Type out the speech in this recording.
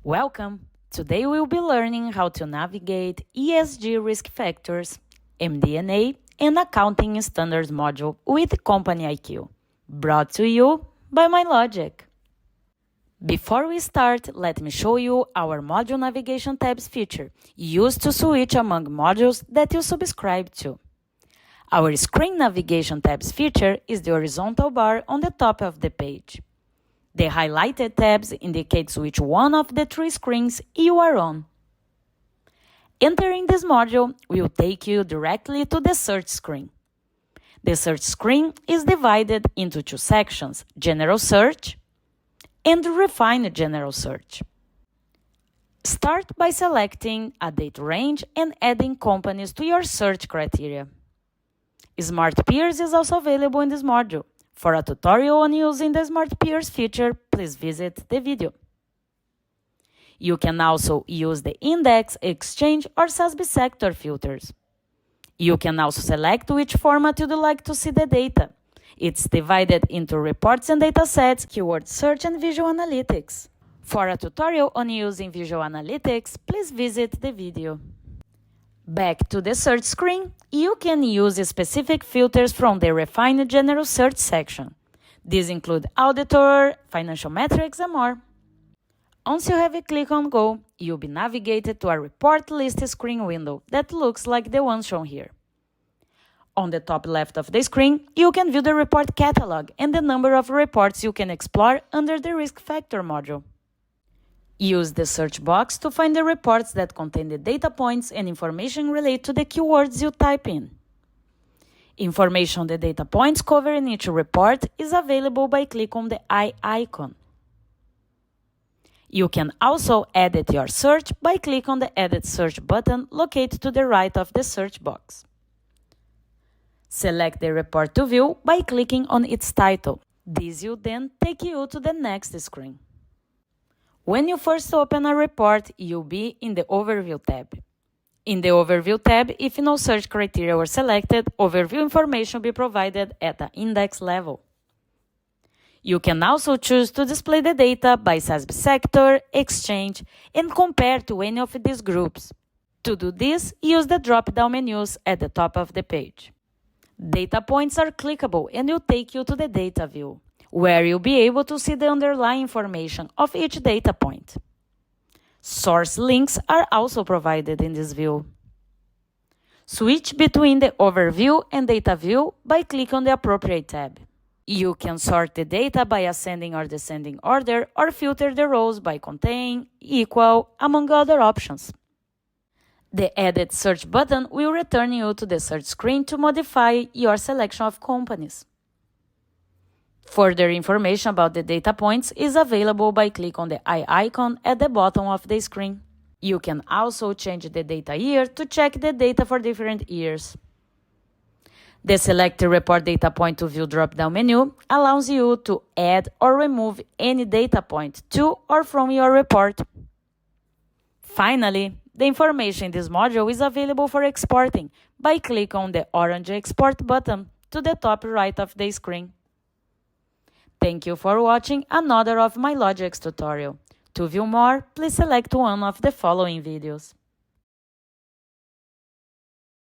Welcome! Today we'll be learning how to navigate ESG Risk Factors, MD&A, and Accounting Standards module with CompanyIQ, brought to you by MyLogic. Before we start, let me show you our Module Navigation tabs feature, used to switch among modules that you subscribe to. Our Screen Navigation tabs feature is the horizontal bar on the top of the page. The highlighted tabs indicates which one of the three screens you are on. Entering this module will take you directly to the search screen. The search screen is divided into two sections, General Search and Refined General Search. Start by selecting a date range and adding companies to your search criteria. Smart Peers is also available in this module. For a tutorial on using the Smart Peers feature, please visit the video. You can also use the index, exchange, or FASB sector filters. You can also select which format you'd like to see the data. It's divided into reports and datasets, keyword search, and visual analytics. For a tutorial on using visual analytics, please visit the video. Back to the search screen, you can use specific filters from the Refined General Search section. These include auditor, financial metrics, and more. Once you have a click on Go, you'll be navigated to a report list screen window that looks like the one shown here. On the top left of the screen, you can view the report catalog and the number of reports you can explore under the Risk Factor module. Use the search box to find the reports that contain the data points and information related to the keywords you type in. Information on the data points covered in each report is available by clicking on the eye icon. You can also edit your search by clicking on the Edit Search button located to the right of the search box. Select the report to view by clicking on its title. This will then take you to the next screen. When you first open a report, you'll be in the Overview tab. In the Overview tab, if no search criteria were selected, overview information will be provided at the index level. You can also choose to display the data by FASB sector, exchange, and compare to any of these groups. To do this, use the drop-down menus at the top of the page. Data points are clickable and will take you to the data view, where you'll be able to see the underlying information of each data point. Source links are also provided in this view. Switch between the Overview and Data view by clicking on the appropriate tab. You can sort the data by ascending or descending order or filter the rows by contain, equal, among other options. The Edit Search button will return you to the search screen to modify your selection of companies. Further information about the data points is available by clicking on the eye icon at the bottom of the screen. You can also change the data year to check the data for different years. The Select Report Data Point to View drop-down menu allows you to add or remove any data point to or from your report. Finally, the information in this module is available for exporting by clicking on the orange Export button to the top right of the screen. Thank you for watching another of MyLogic's tutorial. To view more, please select one of the following videos.